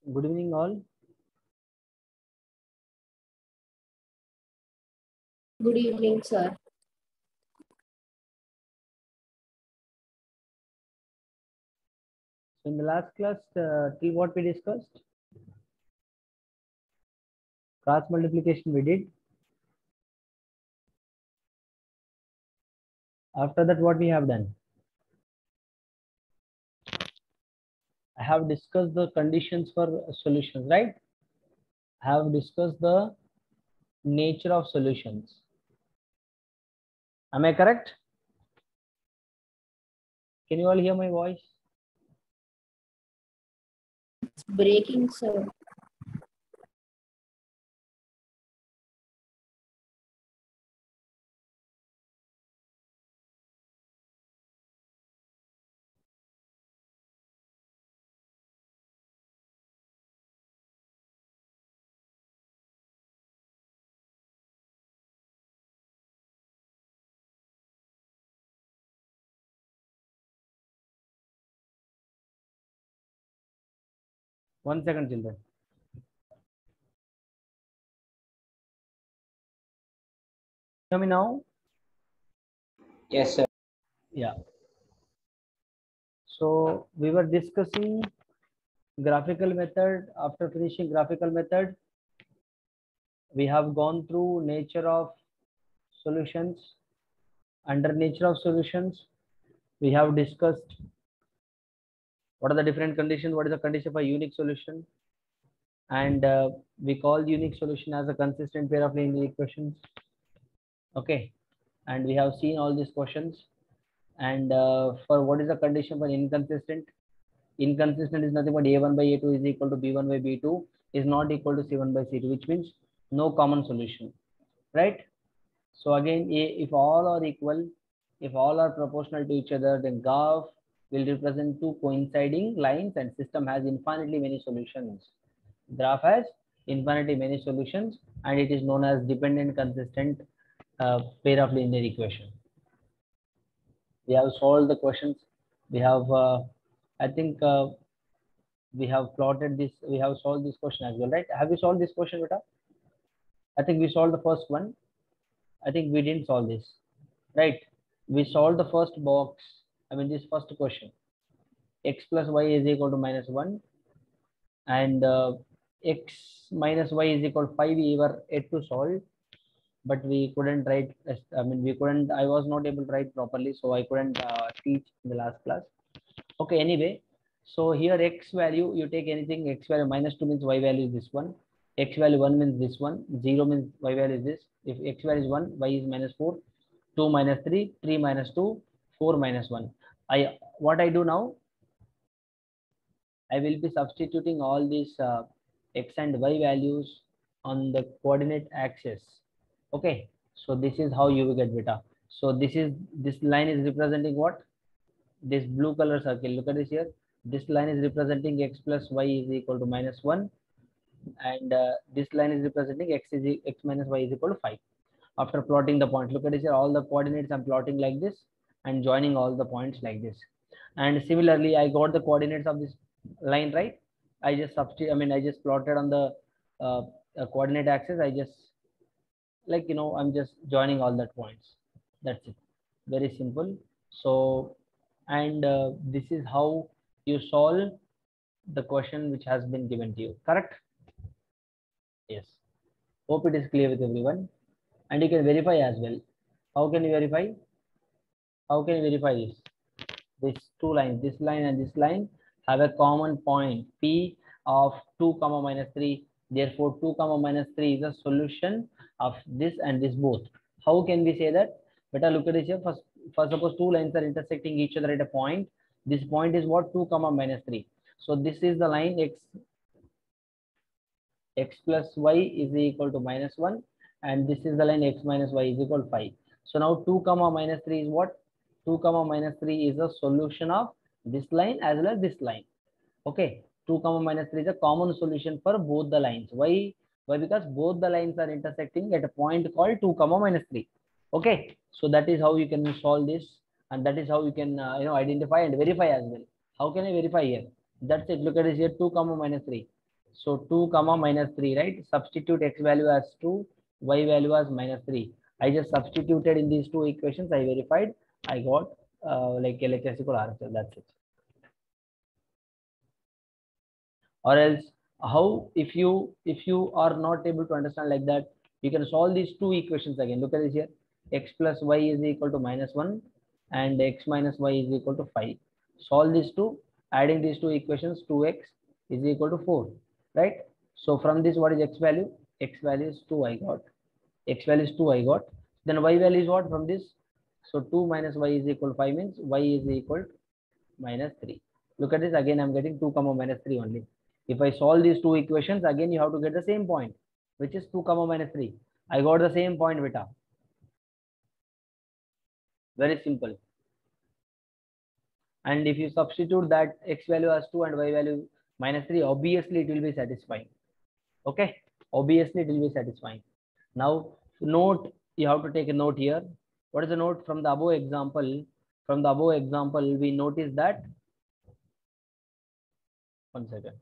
Good evening, all. Good evening, sir. So in the last class, till what we discussed? Cross multiplication we did. After that, what we have done? I have discussed the conditions for solutions, right? I have discussed the nature of solutions. Am I correct? Can you all hear my voice? It's breaking, sir. One second, children. Hear me now? Yes, sir. Yeah. So we were discussing graphical method. After finishing graphical method, we have gone through nature of solutions. Under nature of solutions, we have discussed what are the different conditions, what is the condition for unique solution, and we call unique solution as a consistent pair of linear equations. Okay, and we have seen all these questions. And for what is the condition for inconsistent? Inconsistent is nothing but a1 by a2 is equal to b1 by b2 is not equal to c1 by c2, which means no common solution, right? So again, if all are equal, if all are proportional to each other, then graph will represent two coinciding lines and system has infinitely many solutions. Graph has infinitely many solutions and it is known as dependent consistent pair of linear equation. We have solved the questions. We have, I think, we have plotted this. We have solved this question as well, right? Have we solved this question, Beta? I think we solved the first one. I think we didn't solve this, right? We solved the first box. I mean, this first question. X plus y is equal to -1, and x minus y is equal to 5. We were yet to solve, but we couldn't write. I mean, we couldn't. I was not able to write properly, so I couldn't teach in the last class. Okay. Anyway, so here x value, you take anything. X value -2 means y value is this one. X value 1 means this one. 0 means y value is this. If x value is 1, y is -4. 2 minus 3, 3 minus 2, 4 minus 1. What I do now, I will be substituting all these x and y values on the coordinate axis. Okay, so this is how you will get beta. So this line is representing what? This blue color circle. Look at this here. This line is representing x plus y is equal to -1, and this line is representing x minus y is equal to 5. After plotting the point, look at this here, all the coordinates I'm plotting like this and joining all the points like this. And similarly, I got the coordinates of this line, right? I just substitute, I mean, I just plotted on the coordinate axis. I just, like, I'm just joining all that points. That's it. Very simple. So, and this is how you solve the question which has been given to you, correct? Yes. Hope it is clear with everyone. And you can verify as well. How can you verify? How can you verify this? These two lines, this line and this line, have a common point P of 2 comma minus 3. Therefore, 2 comma minus 3 is a solution of this and this both. How can we say that? Better look at this here. First suppose two lines are intersecting each other at a point. This point is what? 2 comma minus 3. So this is the line x plus y is equal to -1, and this is the line x minus y is equal to 5. So now 2 comma minus 3 is what? 2 comma minus 3 is a solution of this line as well as this line. Okay, 2 comma minus 3 is a common solution for both the lines. Why? Because both the lines are intersecting at a point called 2 comma minus 3. Okay, so that is how you can solve this, and that is how you can identify and verify as well. How can I verify here? That's it. Look at this here, 2 comma minus 3. So 2 comma minus 3, right? Substitute x value as 2, y value as minus 3. I just substituted in these two equations. I verified. I got like LHS equal RHS. That's it. Or else, how if you are not able to understand like that, you can solve these two equations again. Look at this here. X plus y is equal to minus 1 and x minus y is equal to 5. Solve these two. Adding these two equations, 2x is equal to 4, right? So from this, what is x value? X value is 2 I got. X value is 2 I got. Then y value is what from this? So 2 minus y is equal to 5 means y is equal to minus 3. Look at this again. I'm getting 2 comma minus 3 only. If I solve these two equations, again you have to get the same point, which is 2 comma minus 3. I got the same point beta. Very simple. And if you substitute that x value as 2 and y value minus 3, obviously it will be satisfying. Okay, obviously it will be satisfying. Now note, you have to take a note here. What is the note from the above example? From the above example, we notice that, one second.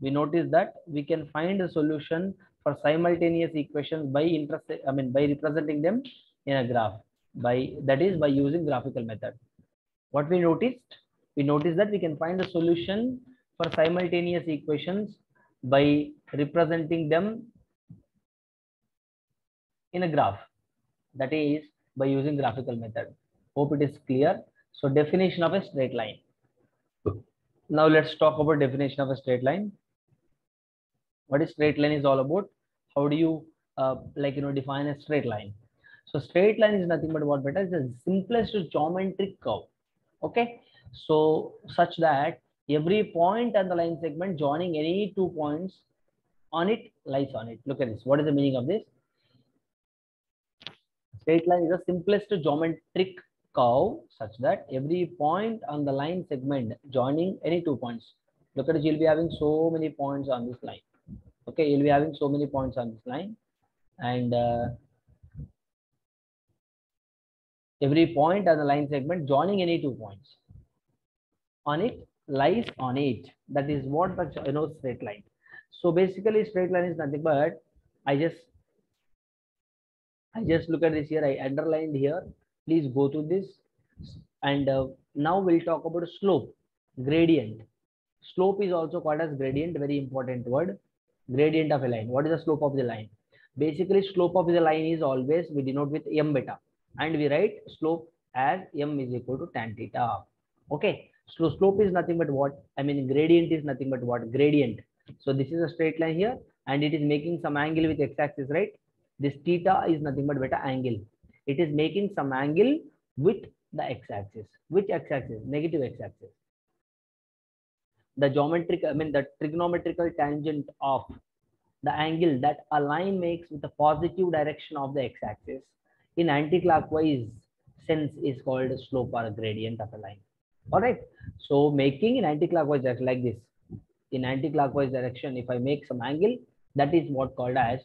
We notice that we can find a solution for simultaneous equations by by representing them in a graph, that is by using graphical method. What we noticed? We noticed that we can find a solution for simultaneous equations by representing them in a graph, that is by using graphical method. Hope it is clear. So definition of a straight line. Now let's talk about definition of a straight line. What is straight line is all about? How do you define a straight line? So straight line is nothing but what beta is the simplest geometric curve. Okay, so such that every point on the line segment joining any 2 points on it lies on it. Look at this. What is the meaning of this? Straight line is the simplest geometric curve such that every point on the line segment joining any 2 points. Look at it, you'll be having so many points on this line. Okay, you'll be having so many points on this line, and every point on the line segment joining any 2 points on it lies on it. That is what the straight line. So basically, straight line is nothing but I just look at this here. I underlined here. Please go to this, and now we'll talk about slope, gradient. Slope is also called as gradient. Very important word. Gradient of a line. What is the slope of the line? Basically, slope of the line is always we denote with m beta, and we write slope as m is equal to tan theta. Okay. So slope is nothing but what? Gradient is nothing but what? Gradient. So this is a straight line here, and it is making some angle with x-axis, right? This theta is nothing but beta angle. It is making some angle with the x-axis. Which x-axis? Negative x-axis. The the trigonometrical tangent of the angle that a line makes with the positive direction of the x-axis in anti-clockwise sense is called slope or gradient of a line. All right. So making in anti-clockwise direction like this, in anti-clockwise direction, if I make some angle, that is what called as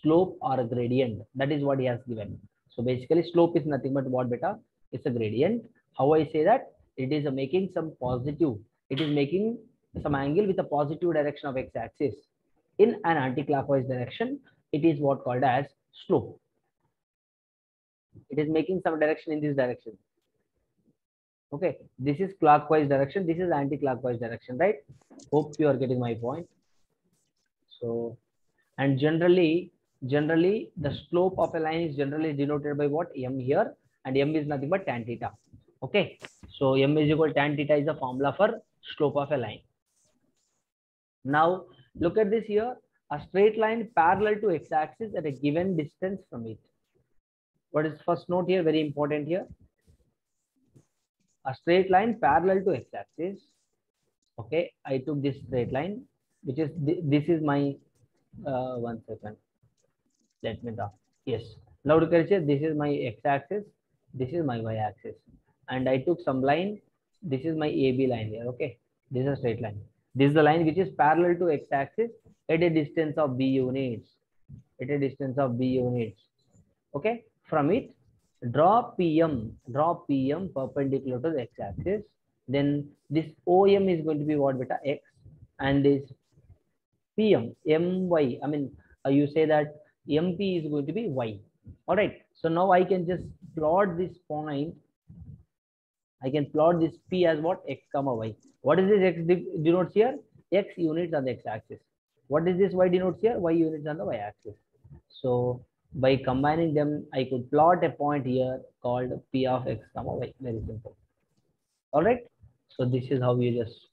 slope or a gradient. That is what he has given. So basically, slope is nothing but what beta? It's a gradient. How I say that? It is making some positive. It is making some angle with a positive direction of x-axis in an anti-clockwise direction. It is what called as slope. It is making some direction in this direction. Okay, this is clockwise direction, this is anti-clockwise direction, right? Hope you are getting my point. So, and generally the slope of a line is generally denoted by what? M here, and M is nothing but tan theta. Okay, so M is equal to tan theta is the formula for slope of a line. Now look at this here, a straight line parallel to x-axis at a given distance from it. What is first note here? Very important here. A straight line parallel to x-axis. Okay, I took this straight line, which is this is my 1 second. Let me draw. Yes. Now look at it. This is my x-axis. This is my y-axis, and I took some line. This is my AB line here. Okay, this is a straight line. This is the line which is parallel to x-axis at a distance of b units. At a distance of b units. Okay, from it Draw PM perpendicular to the x-axis. Then this OM is going to be what, beta? X, and this PM MY. I mean, you say that MP is going to be Y. All right. So now I can just plot this point. I can plot this P as what? X comma Y. What is this X denotes here? X units on the x-axis. What is this Y denotes here? Y units on the y-axis. So by combining them, I could plot a point here called P of X comma Y. Very simple. All right. So this is how you just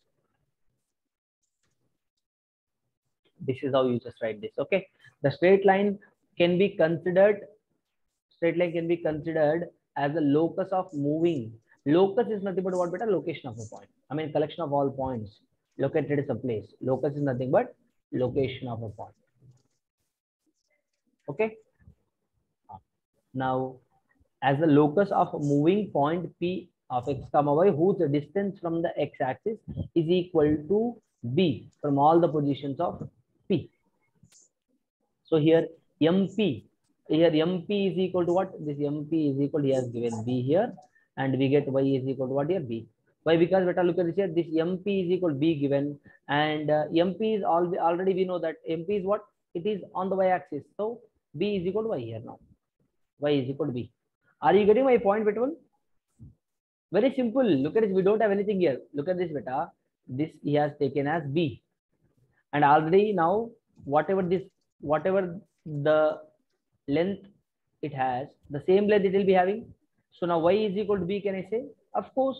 write this. Okay. The straight line can be considered as a locus of moving. Locus is nothing but what, beta? Location of a point. I mean, collection of all points located at a place. Locus is nothing but location of a point. Okay. Now, as the locus of moving point P of X comma Y, whose distance from the x-axis is equal to B from all the positions of P. So here MP is equal to what? This MP is equal, he has given B here, and we get Y is equal to what here? B. Why? Because beta, look at this here, this MP is equal to B given, and MP is already we know that MP is what? It is on the y-axis. So B is equal to Y here now. Y is equal to B. Are you getting my point, beta? Very simple. Look at this. We don't have anything here. Look at this, beta. This he has taken as B, and already now whatever the length it has, the same length it will be having. So now Y is equal to B. Can I say? Of course,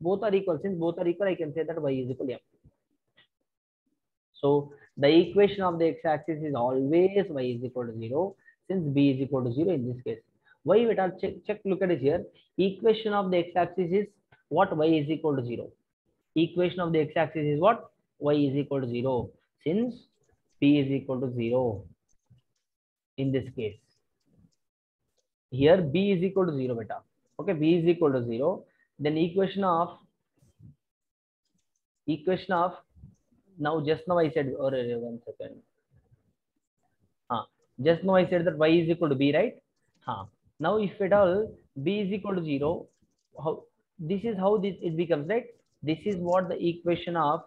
both are equal. Since both are equal, I can say that Y is equal to M. So the equation of the x-axis is always Y is equal to 0. Since B is equal to 0 in this case. Why? Beta, check. Look at it here. Equation of the x-axis is what? Y is equal to 0. Equation of the x-axis is what? Y is equal to 0. Since P is equal to 0 in this case. Here B is equal to 0, beta. Okay, B is equal to 0. Then equation of now, just now I said, or 1 second. Just now I said that Y is equal to B, right? Now if at all B is equal to 0, this is how it becomes, right? This is what the equation of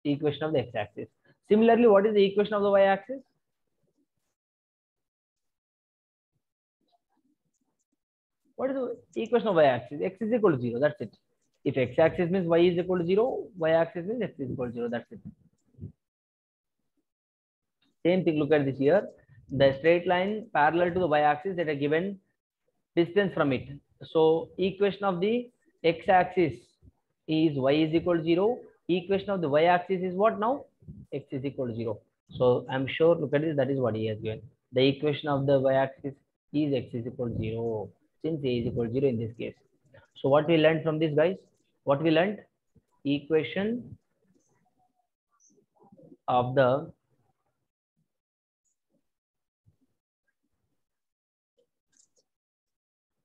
the x-axis. Similarly, what is the equation of the y-axis? What is the equation of y-axis? X is equal to 0. That's it. If x-axis means Y is equal to 0, y-axis means X is equal to 0. That's it. Same thing. Look at this here. The straight line parallel to the y-axis at a given distance from it. So equation of the x-axis is Y is equal to 0. Equation of the y-axis is what now? X is equal to 0. So I'm sure, look at this, that is what he has given. The equation of the y-axis is X is equal to 0. Since A is equal to 0 in this case. So what we learned from this, guys? What we learned? Equation of the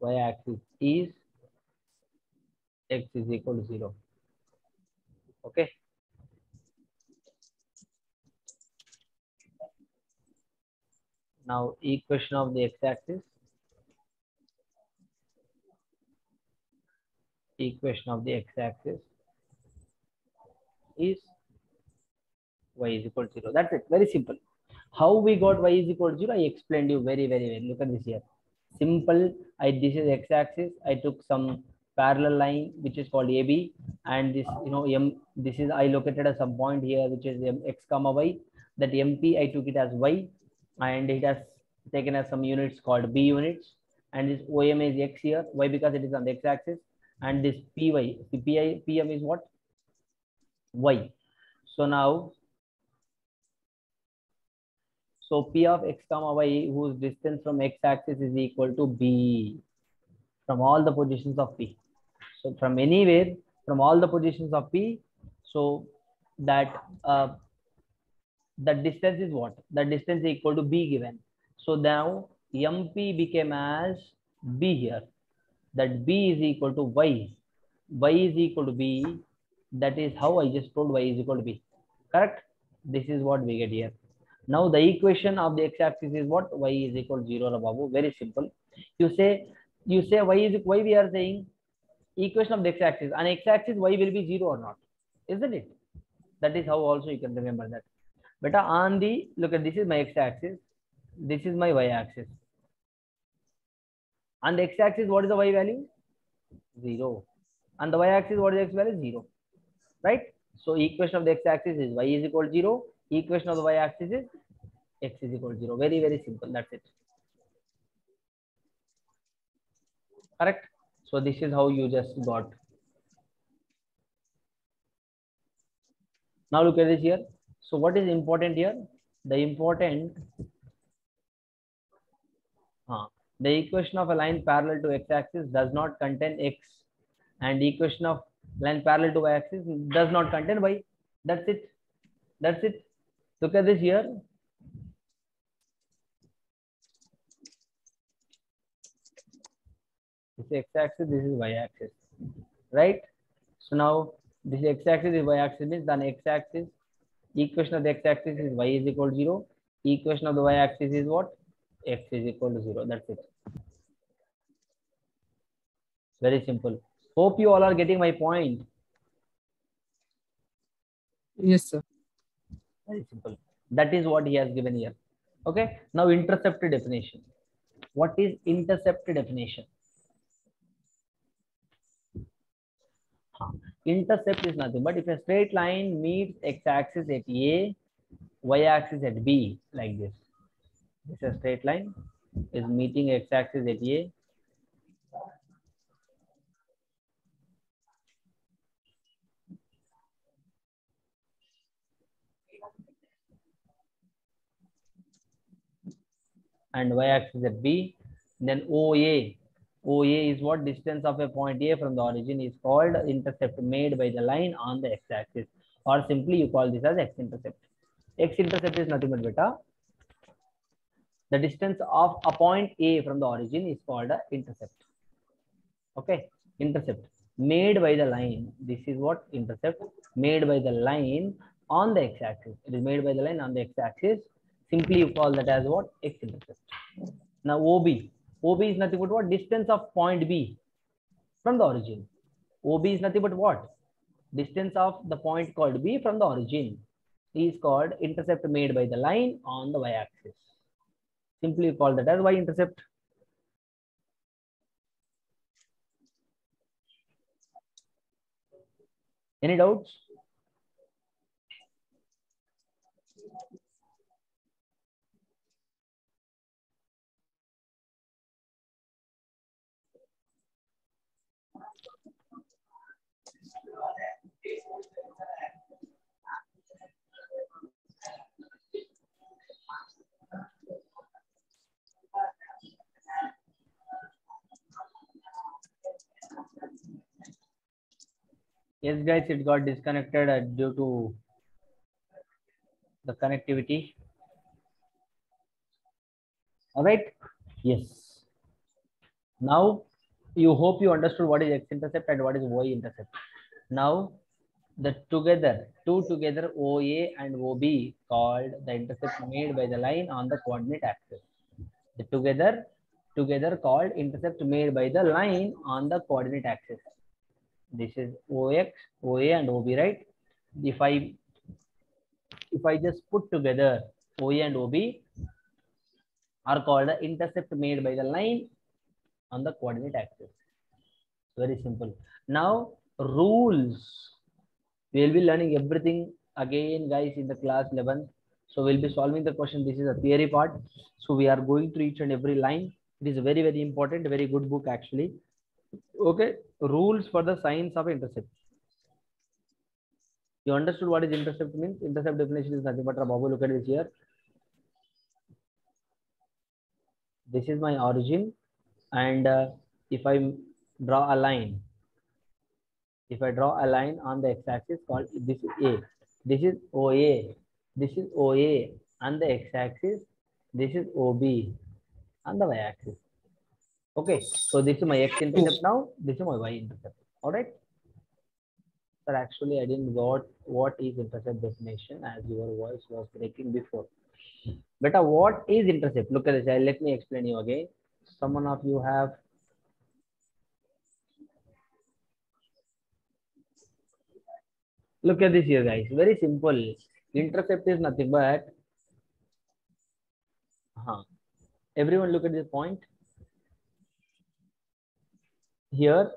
y-axis is X is equal to 0. Okay. Now equation of the x-axis. Equation of the x-axis is Y is equal to 0. That's it. Very simple. How we got Y is equal to 0? I explained you very, very well. Look at this here. Simple. This is x-axis. I took some parallel line which is called AB, and this, M. This is I located at some point here which is X comma Y. That MP I took it as Y, and it has taken as some units called B units, and this OM is X here. Why? Because it is on the x-axis, and this PY, PM is what? Y. So now, so P of X comma Y, whose distance from x-axis is equal to B from all the positions of P. So from anywhere, from all the positions of P, so that the distance is what? The distance is equal to B given. So now MP became as B here. That B is equal to Y. Y is equal to B. That is how I just told Y is equal to B. Correct? This is what we get here. Now the equation of the x-axis is what? Y is equal to 0, Babu. Very simple. You say why we are saying equation of the x-axis. On x-axis y will be 0 or not, isn't it? That is how also you can remember that. But on the, look at, this is my x-axis, this is my y-axis. On the x-axis, what is the y value? 0. On the y-axis, what is the x value? 0. Right? So equation of the x-axis is y is equal to 0. Equation of the y-axis is x is equal to 0. Very, very simple. That's it. Correct? So this is how you just got. Now look at this here. So what is important here? The important, the equation of a line parallel to x-axis does not contain x, and the equation of line parallel to y-axis does not contain y. That's it. That's it. Look at this here. This is x-axis, this is y-axis, right? So now this is x-axis, is y-axis, means then x-axis, equation of the x-axis is y is equal to 0. Equation of the y-axis is what? X is equal to 0. That's it. Very simple. Hope you all are getting my point. Yes, sir. Very simple. That is what he has given here. Okay. Now intercept definition. What is intercept definition? Intercept is nothing but if a straight line meets x-axis at A, y-axis at B, like this. This is a straight line is meeting x-axis at A, and y-axis at B. Then OA. OA is what? Distance of a point A from the origin is called intercept made by the line on the x-axis, or simply you call this as x-intercept. X-intercept is nothing but beta. The distance of a point A from the origin is called an intercept. Okay, intercept made by the line. This is what? Intercept made by the line on the x-axis. It is made by the line on the x-axis. Simply you call that as what? X-intercept. Now OB. OB is nothing but what? Distance of point B from the origin. OB is nothing but what? Distance of the point called B from the origin is called intercept made by the line on the y-axis. Simply you call that as y-intercept. Any doubts? Yes, guys, it got disconnected due to the connectivity. All right. Yes. Now, you hope you understood what is x-intercept and what is y-intercept. Now, the two together OA and OB called the intercept made by the line on the coordinate axis. The together called intercept made by the line on the coordinate axis. This is OX, OA and OB, right? If I just put together OA and OB are called the intercept made by the line on the coordinate axis. Very simple. Now rules. We will be learning everything again, guys, in the class 11. So we'll be solving the question. This is a theory part. So we are going through each and every line. It is very, very important. Very good book actually. Okay. Rules for the science of intercept. You understood what is intercept means? Intercept definition is nothing but Babu. Look at this here. This is my origin, and if I draw a line, on the x-axis called this is A, this is OA, this is OA on the x-axis, this is OB on the y-axis. Okay, so this is my x-intercept now, this is my y-intercept. All right. Sir, actually, I didn't got what is intercept definition as your voice was breaking before. Beta, what is intercept? Look at this. Let me explain you again. Someone of you have. Look at this here, guys. Very simple. Intercept is nothing but. Everyone look at this point. Here,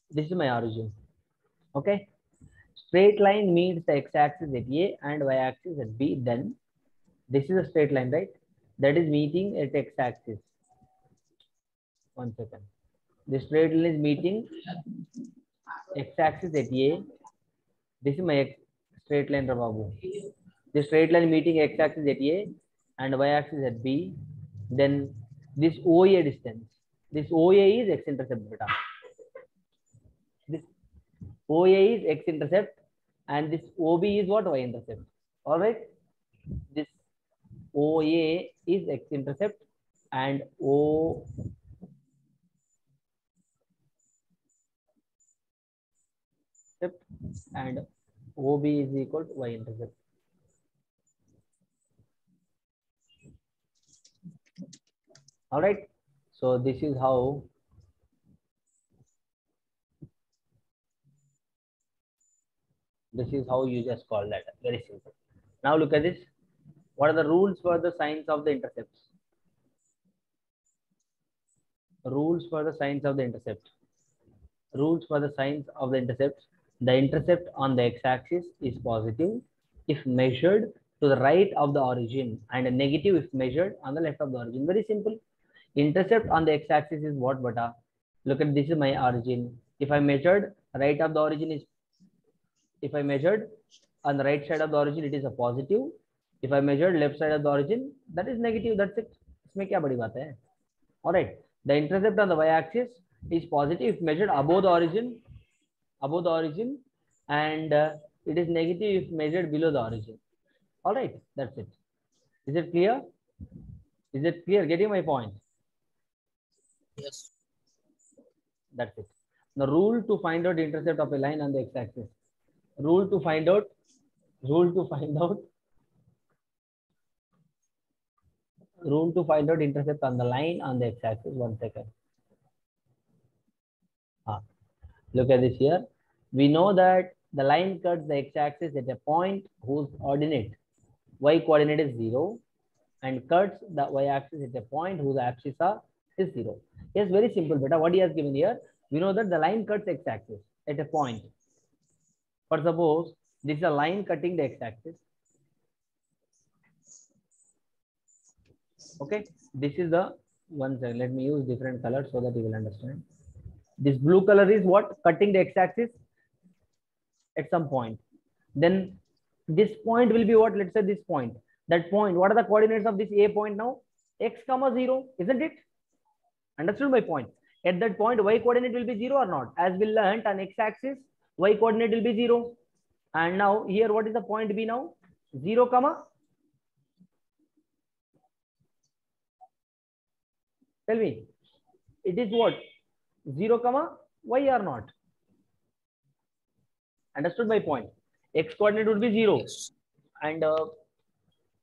this is my origin. Okay. Straight line meets the x-axis at A and y-axis at B. Then this is a straight line, right? That is meeting at x-axis. 1 second. The straight line is meeting x-axis at A. This is my straight line, Babu. The straight line meeting x-axis at A and y-axis at B. Then this OA distance. This OA is x-intercept beta. This OA is x-intercept and this OB is what? Y-intercept. All right. This OA is x-intercept and O and OB is equal to y-intercept. All right. So this is how you just call that. Very simple. Now look at this. What are the rules for the signs of the intercepts? Rules for the signs of the intercept. Rules for the signs of the intercepts. The intercept on the x-axis is positive if measured to the right of the origin and a negative if measured on the left of the origin. Very simple. Intercept on the x-axis is what, beta? Look at this is my origin. If I measured right of the origin is, if I measured on the right side of the origin, it is a positive. If I measured left side of the origin, that is negative. That's it. इसमें क्या बड़ी बात है? All right. The intercept on the y-axis is positive if measured above the origin, and it is negative if measured below the origin. All right. That's it. Is it clear? Is it clear? Getting my point? Yes. That's it. The rule to find out intercept of a line on the x-axis. Rule to find out intercept on the line on the x-axis. 1 second. Look at this here. We know that the line cuts the x-axis at a point whose ordinate y coordinate is 0 and cuts the y-axis at a point whose abscissa is 0. Yes, very simple, beta. What he has given here, we know that the line cuts x-axis at a point. For suppose this is a line cutting the x-axis. Okay, this is the 1 second. Let me use different colors so that you will understand. This blue color is what? Cutting the x-axis at some point. Then this point will be what? Let's say this point. That point, what are the coordinates of this A point now? X comma 0, isn't it? Understood my point? At that point, y coordinate will be 0 or not? As we learned on x-axis, y coordinate will be 0. And now here, what is the point B now? 0 comma. Tell me, it is what? 0 comma y or not? Understood my point? X coordinate would be 0. Yes. And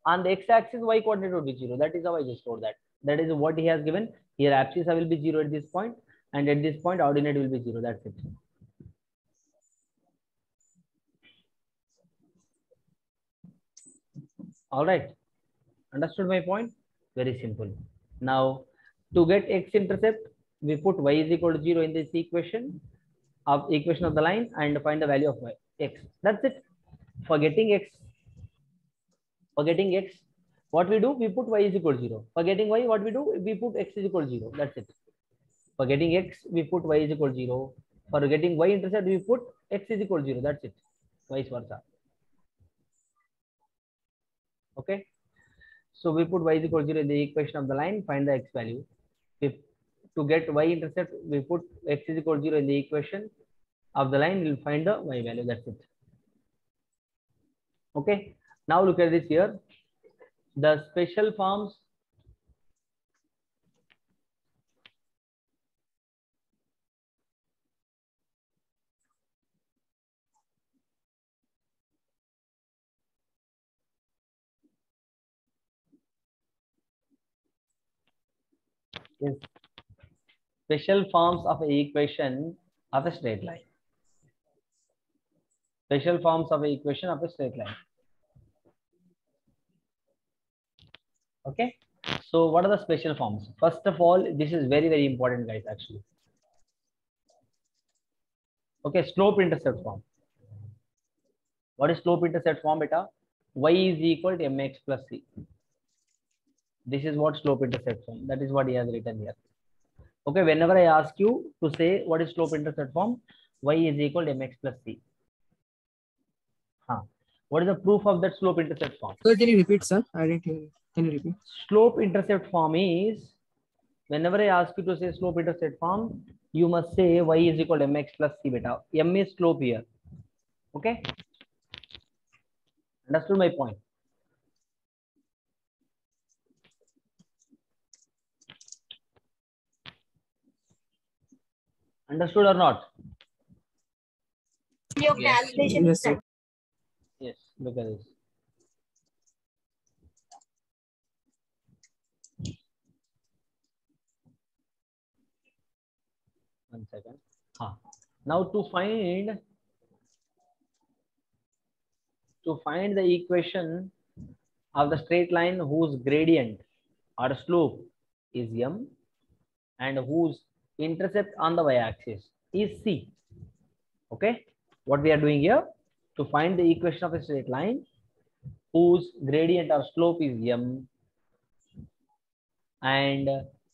on the x-axis, y coordinate would be 0. That is how I just wrote that. That is what he has given. Here abscissa will be 0 at this point, and at this point ordinate will be 0. That's it. All right. Understood my point? Very simple. Now, to get x-intercept, we put y is equal to 0 in this equation of the line and find the value of y, x. That's it. For getting x, what we do? We put y is equal to 0. For getting y, what we do? We put x is equal to 0. That's it. For getting x, we put y is equal to 0. For getting y-intercept, we put x is equal to 0. That's it. Vice versa. Okay. So we put y is equal to 0 in the equation of the line, find the x value. If to get y-intercept, we put x is equal to 0 in the equation of the line, we'll find the y value. That's it. Okay. Now look at this here. The special forms is special forms of a equation of a straight line. Special forms of a equation of a straight line. Okay. So what are the special forms? First of all, this is very, very important, guys, actually. Okay, slope intercept form. What is slope intercept form, beta? Y is equal to mx plus c. This is what slope intercept form. That is what he has written here. Okay, whenever I ask you to say what is slope intercept form, y is equal to mx plus c. What is the proof of that slope intercept form? So can you repeat, sir? I didn't hear you. Can you repeat? Slope intercept form is, whenever I ask you to say slope intercept form, you must say y is equal to mx plus c, beta. M is slope here. Okay. Understood my point? Understood or not? Your calculation Yes, sir. Yes, look at this. One second. Now to find the equation of the straight line whose gradient or slope is m and whose intercept on the y-axis is c. Okay, what we are doing here, to find the equation of a straight line whose gradient or slope is m and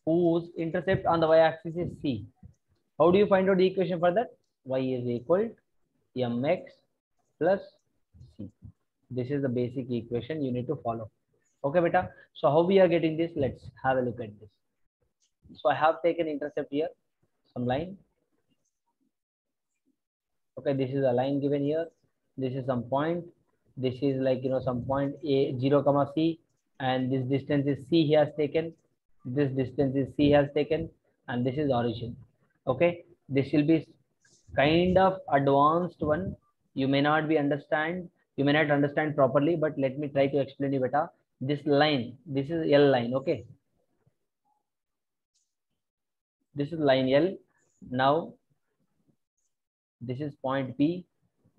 whose intercept on the y-axis is c. How do you find out the equation for that? Y is equal to mx plus c. This is the basic equation you need to follow. Okay, beta. So how we are getting this? Let's have a look at this. So I have taken intercept here, some line. Okay, this is a line given here. This is some point. This is like, some point a 0 comma c, and this distance is c he has taken. This distance is c has taken, and this is origin. Okay, this will be kind of advanced one. You may not understand properly, but let me try to explain you better. This line, this is L line. Okay, this is line L. Now this is point P,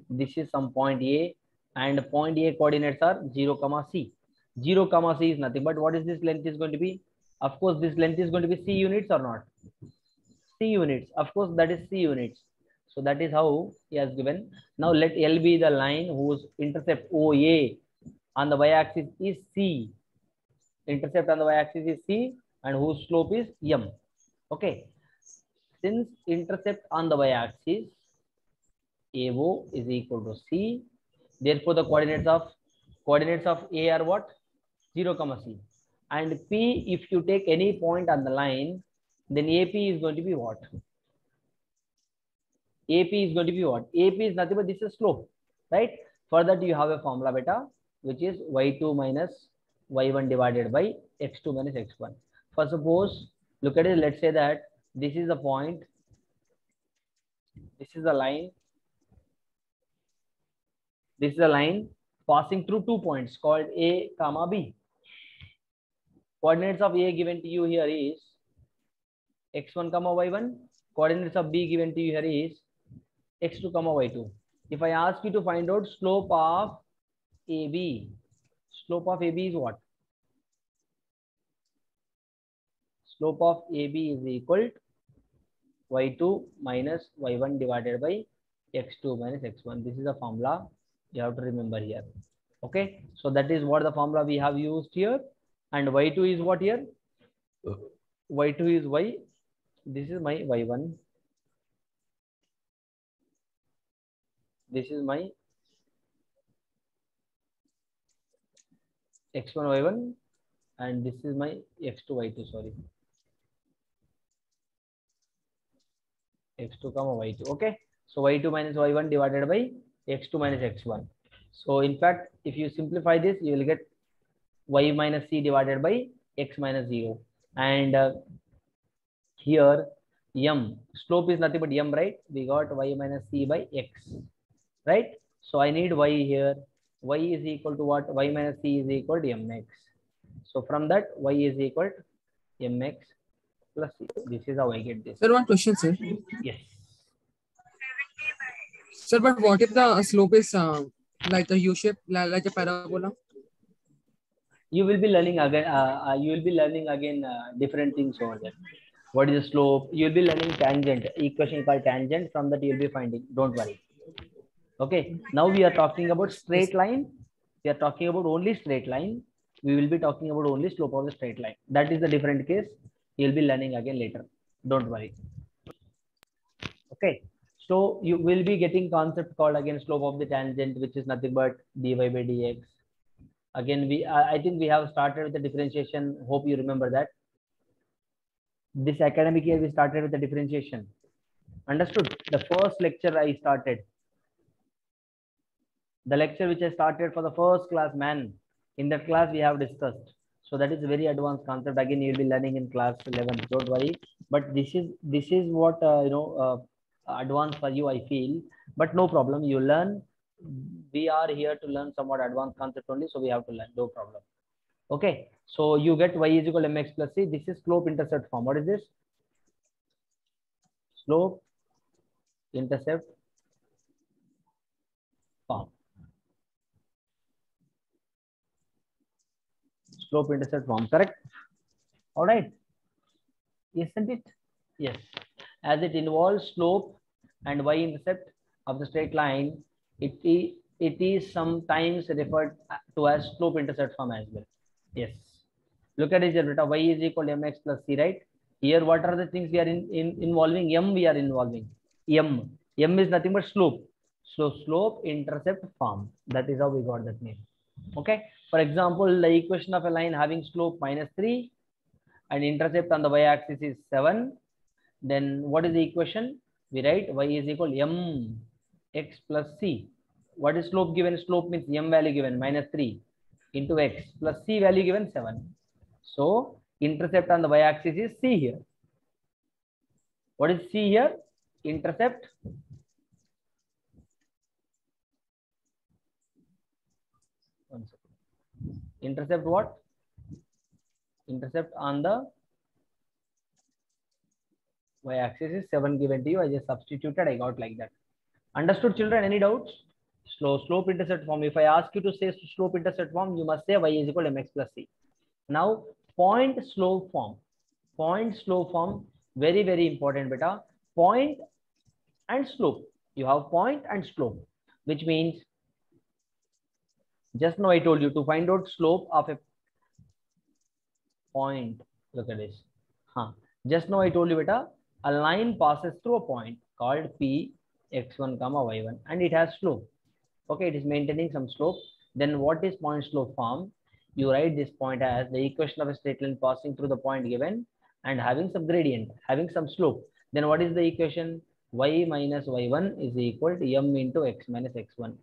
this is some point A, and point A coordinates are 0 comma c. 0 comma c is nothing but what is this length is going to be? Of course, this length is going to be c units or not? C units. Of course, that is c units. So that is how he has given. Now let L be the line whose intercept OA on the y-axis is c. Intercept on the y-axis is c, and whose slope is m. Okay. Since intercept on the y-axis AO is equal to c, therefore the coordinates of A are what? 0 comma c. And P, if you take any point on the line, then AP is going to be what? AP is going to be what? AP is nothing but this is slope, right? For that you have a formula beta, which is y2 minus y1 divided by x2 minus x1. For suppose, look at it, let's say that this is a point, this is a line, this is a line passing through 2 points called A comma B. Coordinates of A given to you here is x1 comma y1. Coordinates of B given to you here is x2 comma y2. If I ask you to find out slope of AB, slope of AB is what? Slope of AB is equal to y2 minus y1 divided by x2 minus x1. This is a formula you have to remember here. Okay, so that is what the formula we have used here. And y2 is what here? Y2 is y. This is my y1. This is my x1 y1, and this is my x2 y2. Sorry, x2 comma y2. Okay, so y2 minus y1 divided by x2 minus x1. So in fact, if you simplify this, you will get y minus c divided by x minus 0. And here m, slope is nothing but m, right? We got y minus c by x, right? So I need y here. Y is equal to what? Y minus c is equal to mx. So from that, y is equal to mx plus c. This is how I get this. Sir, one question, sir. Yes. Sir, but what if the slope is like a U shape, like a parabola? You will be learning again. You will be learning again different things over there. What is the slope? You will be learning tangent. Equation called tangent. From that you will be finding. Don't worry. Okay. Now we are talking about straight line. We are talking about only straight line. We will be talking about only slope of the straight line. That is the different case. You will be learning again later. Don't worry. Okay. So you will be getting concept called again slope of the tangent, which is nothing but dy by dx. Again, I think we have started with the differentiation. Hope you remember that. This academic year we started with the differentiation. Understood? The first lecture I started. The lecture which I started for the first class, man. In that class we have discussed. So that is a very advanced concept. Again, you will be learning in class 11. Don't worry. But this is what advanced for you, I feel. But no problem. You learn. We are here to learn somewhat advanced concept only. So we have to learn. No problem. Okay, so you get y is equal to mx plus c. This is slope intercept form. What is this? Slope intercept form. Slope intercept form, correct? All right, isn't it? Yes, as it involves slope and y intercept of the straight line, it is sometimes referred to as slope intercept form as well. Yes. Look at it, y is equal to mx plus c, right? Here, what are the things we are involving? M we are involving. M is nothing but slope. So slope intercept form. That is how we got that name. Okay. For example, the equation of a line having slope -3 and intercept on the y-axis is 7. Then what is the equation? We write y is equal to mx plus c. What is slope given? Slope means m value given -3 into x plus c value given 7. So intercept on the y-axis is c here. What is c here? Intercept. One second. Intercept what? Intercept on the y-axis is 7 given to you. I just substituted. I got like that. Understood, children? Any doubts? Slope intercept form. If I ask you to say slope intercept form, you must say y is equal to mx plus c. Now, point slope form. Point slope form, very, very important, beta. Point and slope. You have point and slope, which means just now I told you to find out slope of a point. Look at this. Just now I told you, beta, a line passes through a point called P x1 comma y1 and it has slope. Okay, it is maintaining some slope. Then what is point slope form? You write this point as the equation of a straight line passing through the point given and having some gradient, having some slope. Then what is the equation? Y minus y1 is equal to m into x minus x1.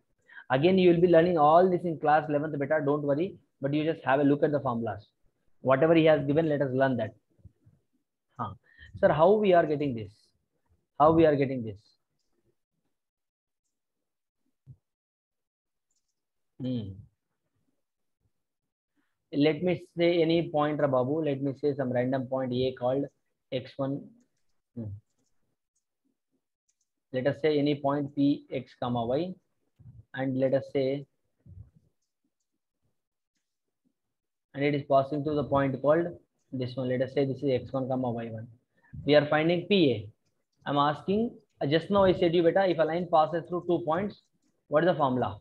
Again, you will be learning all this in class 11th, beta. Don't worry, but you just have a look at the formulas. Whatever he has given, let us learn that. Sir, how we are getting this? How we are getting this? Let me say any point, Babu. Let me say some random point A called x1. Let us say any point P x comma y, and let us say, and it is passing through the point called this one. Let us say this is x1 comma y1. We are finding PA. I'm asking, just now I said you, beta, if a line passes through 2 points, what is the formula?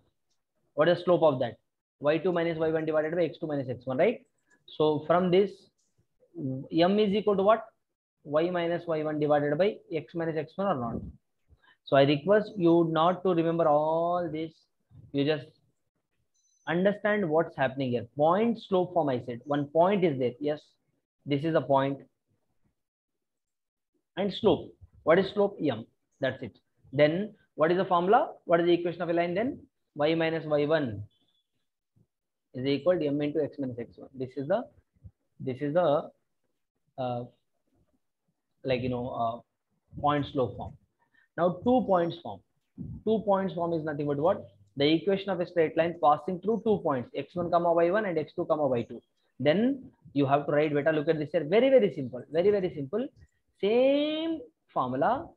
What is the slope of that? y2 minus y1 divided by x2 minus x1, right? So from this, m is equal to what? Y minus y1 divided by x minus x1 or not? So I request you not to remember all this. You just understand what's happening here. Point slope form, I said. One point is there. Yes, this is a point. And slope. What is slope? M. That's it. Then what is the formula? What is the equation of a line then? Y minus y1 is equal to m into x minus x1. This is the point slope form. Now 2 points form. 2 points form is nothing but what? The equation of a straight line passing through 2 points, x1 comma y1 and x2 comma y2. Then You have to write beta. Look at this here. Very, very simple. Very, very simple. Same formula,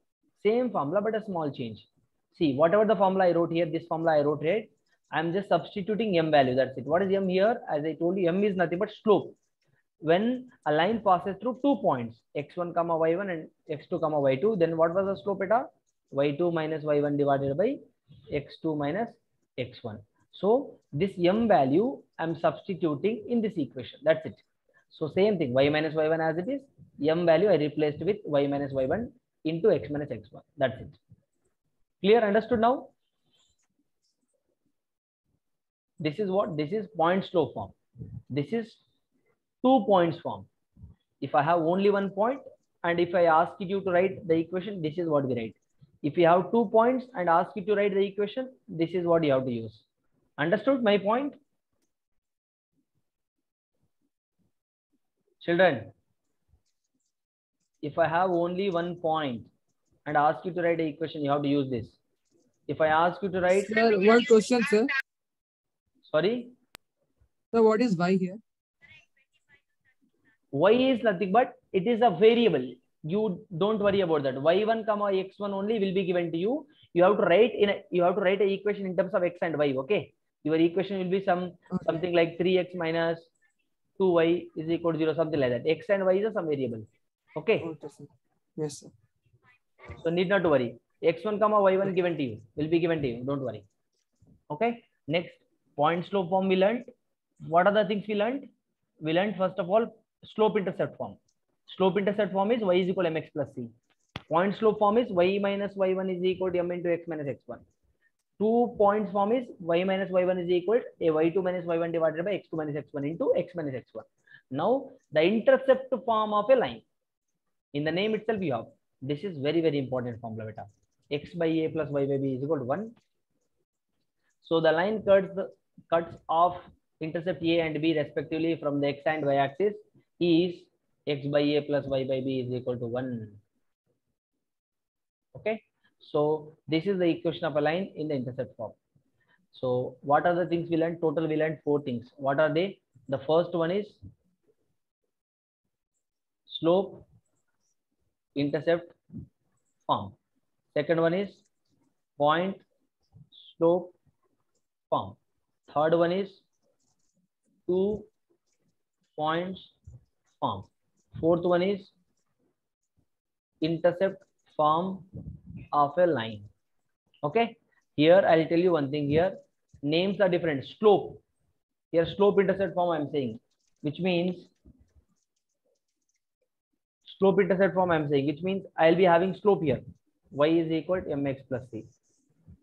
but a small change. See, whatever the formula I wrote here, this formula I wrote here, I'm just substituting m value. That's it. What is m here? As I told you, m is nothing but slope. When a line passes through 2 points, x1 comma y1 and x2 comma y2, then what was the slope beta? y2 minus y1 divided by x2 minus x1. So this m value I'm substituting in this equation. That's it. So same thing, y minus y1 as it is, m value I replaced with y minus y1 into x minus x1. That's it. Clear? Understood now? This is what? This is point slope form. This is 2 points form. If I have only 1 point and if I ask you to write the equation, this is what we write. If you have 2 points and ask you to write the equation, this is what you have to use. Understood my point? Children, if I have only 1 point and ask you to write the equation, you have to use this. If I ask you to write... Sir, what question, sir? Sorry? So what is y here? Y is nothing but it is a variable. You don't worry about that. y1 comma x1 only will be given to you. You have to write an equation in terms of x and y. Okay, your equation will be something like 3x minus 2y is equal to 0, something like that. X and y is some variable. Okay. Okay, sir. Yes, sir. So need not to worry. x1 comma y1 given to you, will be given to you. Don't worry. Okay. Next, point slope form we learned. What are the things we learned? We learned first of all slope intercept form. Slope intercept form is y is equal to mx plus c. Point slope form is y minus y1 is equal to m into x minus x1. 2 points form is y minus y1 is equal to a y2 minus y1 divided by x2 minus x1 into x minus x1. Now the intercept form of a line. In the name itself you have. This is very, very important formula beta. X by a plus y by b is equal to 1. So the line cuts off intercept a and b respectively from the x and y axis is x by a plus y by b is equal to 1. Okay. So this is the equation of a line in the intercept form. So what are the things we learned? Total we learned 4 things. What are they? The first one is slope intercept form. Second one is point slope form. Third one is 2 points form. Fourth one is intercept form of a line. Okay. Here I'll tell you one thing here. Names are different. Slope. Here slope intercept form I'm saying, which means slope intercept form I'm saying, which means I'll be having slope here. Y is equal to mx plus c.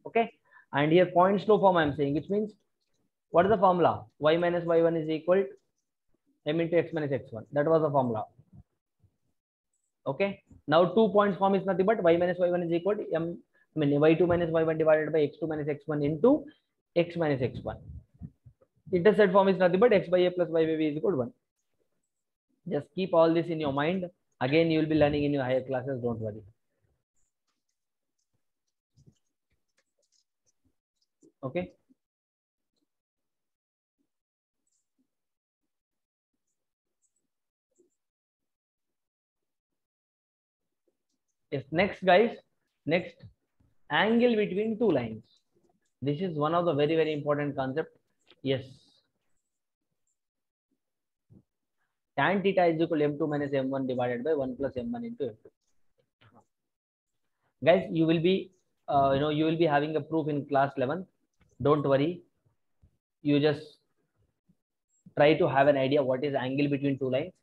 Okay. And here point slope form I'm saying, which means what is the formula? Y minus y1 is equal to m into x minus x1. That was the formula. Okay. Now 2 points form is nothing but y minus y1 is equal to y2 minus y1 divided by x2 minus x1 into x minus x1. Intercept form is nothing but x by a plus y by b is equal to 1. Just keep all this in your mind. Again, you will be learning in your higher classes. Don't worry. Okay. Yes. Next, guys. Next, angle between 2 lines. This is one of the very, very important concept. Yes. Tan theta is equal to m2 minus m1 divided by 1 plus m1 into m2. Guys, you will be, you will be having a proof in class 11. Don't worry. You just try to have an idea what is angle between 2 lines.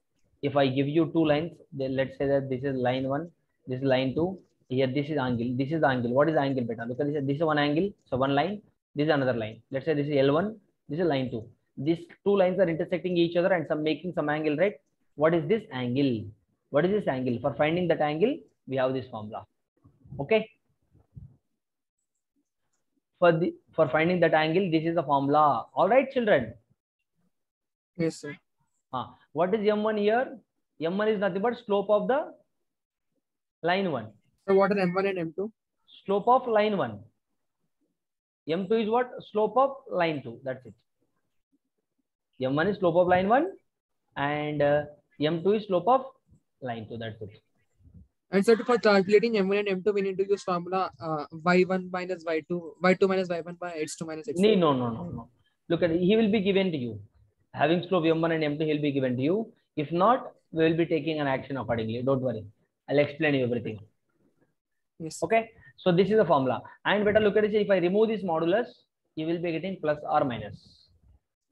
If I give you 2 lines, then let's say that this is line 1, this is line 2. Here, this is angle. This is the angle. What is the angle beta? Look at this. This is one angle. So one line. This is another line. Let's say this is L1. This is line 2. These 2 lines are intersecting each other and making some angle, right? What is this angle? What is this angle? For finding that angle, we have this formula. Okay. For finding that angle, this is the formula. All right, children. Yes, sir. What is M1 here? M1 is nothing but slope of the line 1. So what are M1 and M2? Slope of line 1. M2 is what? Slope of line 2. That's it. M1 is slope of line 1. and m2 is slope of line 2. That's it. And so for calculating M1 and M2, we need to use formula y1 minus y2, y2 minus y1 by x2 minus x4. No. Look at it. He will be given to you. Having slope m1 and m2, he'll be given to you. If not, we will be taking an action accordingly. Don't worry. I'll explain you everything. Yes. Okay. So this is the formula. And better look at it. If I remove this modulus, you will be getting plus or minus.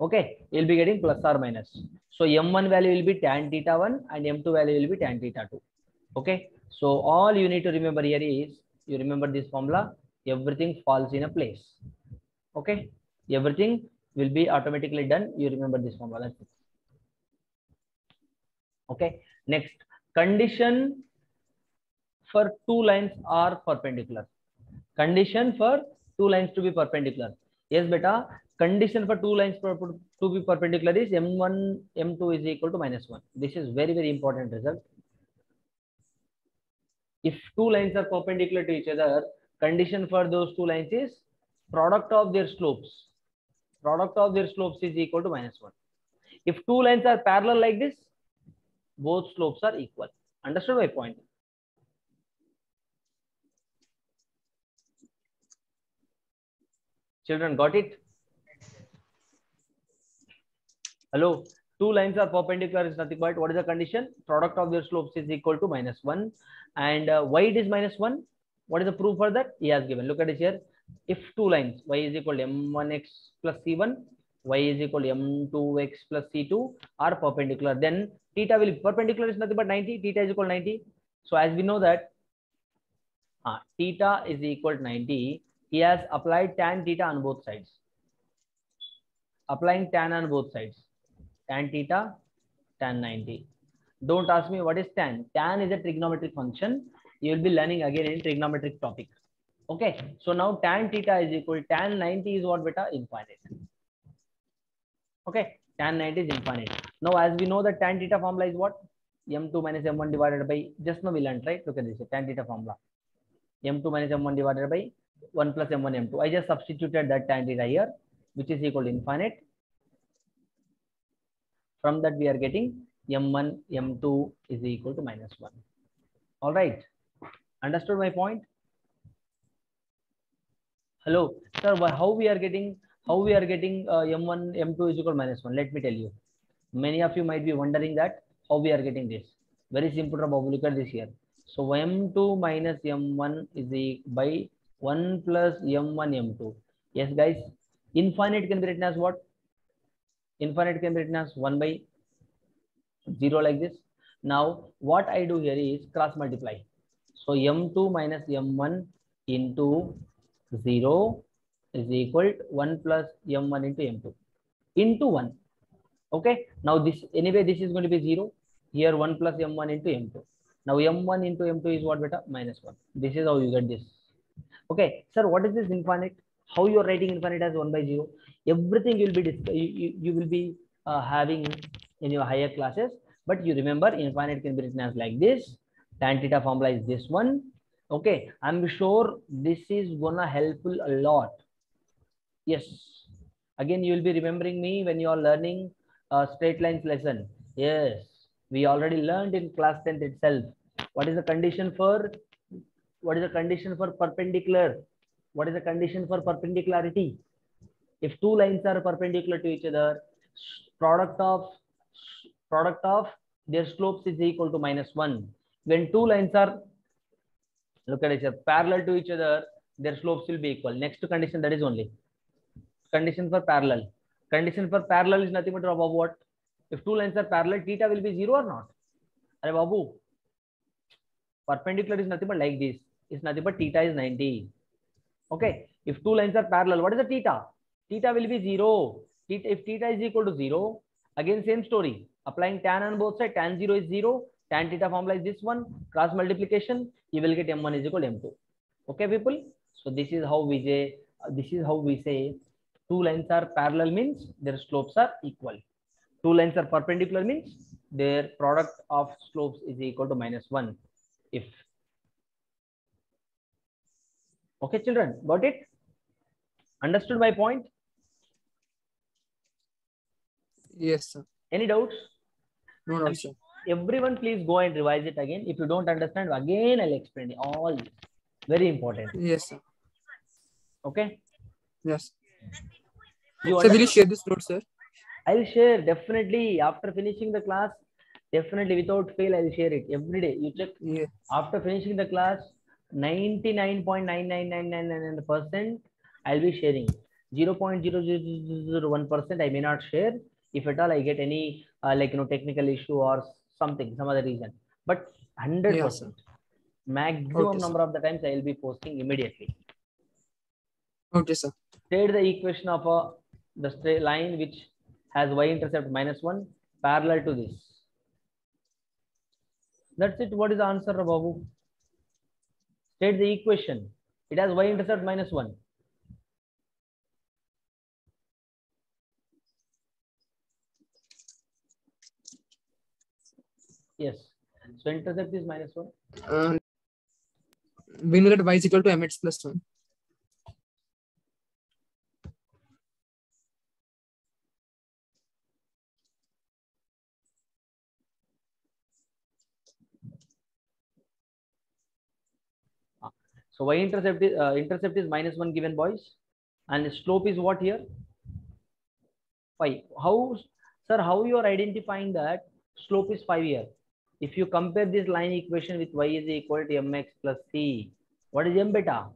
Okay. You'll be getting plus or minus. So m1 value will be tan theta 1 and m2 value will be tan theta 2. Okay. So all you need to remember here is, you remember this formula, everything falls in a place. Okay. Everything will be automatically done. You remember this formula. That's it. Okay. Next, condition for two lines are perpendicular. Condition for two lines to be perpendicular. Yes, beta. Condition for two lines to be perpendicular is m1, m2 is equal to minus 1. This is very, very important result. If two lines are perpendicular to each other, condition for those two lines is product of their slopes. Product of their slopes is equal to minus 1. If two lines are parallel like this, both slopes are equal. Understood my point? Children, got it? Hello? Two lines are perpendicular is nothing but what is the condition? Product of their slopes is equal to minus 1. And why it is minus 1? What is the proof for that? He has given. Look at it here. If two lines, y is equal to m1x plus c1, y is equal to m2x plus c2 are perpendicular, then theta will be perpendicular is nothing but 90. Theta is equal to 90. So as we know that theta is equal to 90, he has applied tan theta on both sides. Applying tan on both sides. Tan theta, tan 90. Don't ask me what is tan. Tan is a trigonometric function. You will be learning again in trigonometric topic. Okay. So now tan theta is equal to tan 90 is what beta? Infinite. Okay. Tan 90 is infinite. Now as we know that tan theta formula is what? m2 minus m1 divided by, just now we learned, right? Look at this, tan theta formula. m2 minus m1 divided by 1 plus m1 m2. I just substituted that tan theta here, which is equal to infinite. From that we are getting m1 m2 is equal to minus 1. All right. Understood my point? Hello, sir. How we are getting m1 m2 is equal to minus 1? Let me tell you. Many of you might be wondering that how we are getting this. Very simple, Bob. Look at this here. So m2 minus m1 is by 1 plus m1 m2. Yes, guys. Infinite can be written as what? Infinite can be written as 1 by 0 like this. Now what I do here is cross multiply. So m2 minus m1 into 0 is equal to 1 plus m1 into m2 into 1. Okay. Now this, anyway, this is going to be 0. Here 1 plus m1 into m2. Now m1 into m2 is what beta? Minus 1. This is how you get this. Okay. Sir, what is this infinite? How you are writing infinite as 1 by 0? Everything you will be you will be having in your higher classes. But you remember infinite can be written as like this. Tan theta formula is this one. Okay. I'm sure this is gonna helpful a lot. Yes. Again, you will be remembering me when you are learning straight lines lesson. Yes. We already learned in class 10th itself. What is the condition for perpendicular? What is the condition for perpendicularity? If two lines are perpendicular to each other, product of their slopes is equal to minus 1. When two lines are, look at it, parallel to each other, their slopes will be equal. Next condition, that is only condition for parallel. Condition for parallel is nothing but above what? If two lines are parallel, theta will be 0 or not? Are babu? Perpendicular is nothing but like this. It's nothing but theta is 90. Okay. If two lines are parallel, what is the theta? Theta will be 0. If theta is equal to 0, again same story. Applying tan on both sides, tan 0 is 0. Tan theta formula is this one. Cross multiplication, you will get m1 is equal to m2. Okay, people. So this is how we say two lines are parallel means their slopes are equal. Two lines are perpendicular means their product of slopes is equal to minus 1. If okay, children, got it? Understood my point? Yes, sir. Any doubts? No doubt, sir. Everyone please go and revise it again. If you don't understand, again I'll explain it. All this. Very important. Yes, sir. Okay. Yes. You Sir, will you understand? share this note, sir? I'll share definitely after finishing the class. Definitely without fail, I'll share it every day. You check. Yeah. After finishing the class, 99.99999% I'll be sharing. 0.0001% I may not share. If at all I get any technical issue or something, some other reason. But 100%, Yeah, sir. maximum Okay, sir. number of the times I will be posting immediately. Okay, sir. State the equation of the straight line which has y-intercept -1 parallel to this. That's it. What is the answer, Babu? State the equation. It has y-intercept -1. Yes. So intercept is -1. We know that y is equal to mx plus 1. So y-intercept is -1 given, boys, and slope is what here? 5. How, sir? How you are identifying that slope is 5 here? If you compare this line equation with y is equal to mx plus c, what is m beta?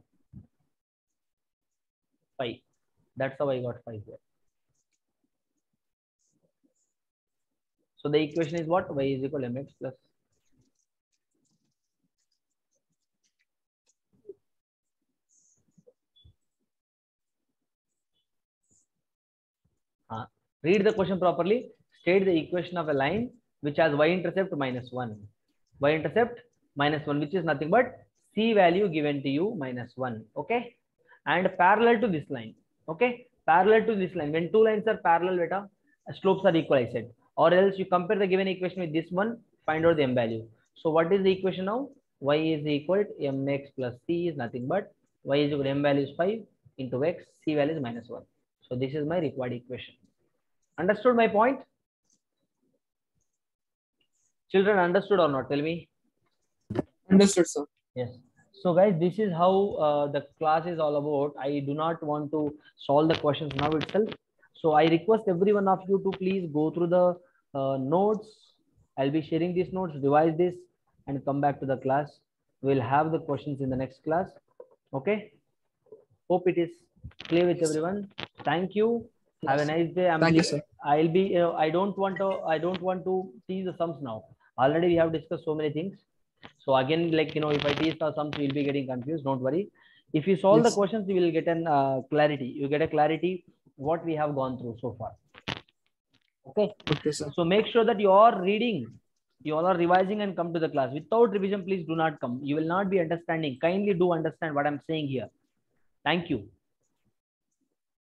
5. That's how I got 5 here. So the equation is what? Y is equal to mx plus. Read the question properly. State the equation of a line which has y-intercept -1. Y-intercept -1, which is nothing but c value given to you -1. Okay. And parallel to this line. Okay. Parallel to this line. When two lines are parallel, beta, slopes are equal, I said. Or else you compare the given equation with this one, find out the m value. So what is the equation now? Y is equal to mx plus c is nothing but y is equal to m value is 5 into x, c value is -1. So this is my required equation. Understood my point? Children, understood or not? Tell me. Understood, sir. Yes. So guys, this is how the class is all about. I do not want to solve the questions now itself. So I request every one of you to please go through the notes. I'll be sharing these notes, revise this, and come back to the class. We'll have the questions in the next class. Okay. Hope it is clear with everyone. Thank you. Have a nice day. Thank you, sir. I'll be. I don't want to tease the sums now. Already we have discussed so many things. So again, if I tease the sums, you'll be getting confused. Don't worry. If you solve the questions, you will get an clarity. You get a clarity what we have gone through so far. Okay. Okay, sir. So make sure that you are reading, you all are revising and come to the class. Without revision, please do not come. You will not be understanding. Kindly do understand what I'm saying here. Thank you.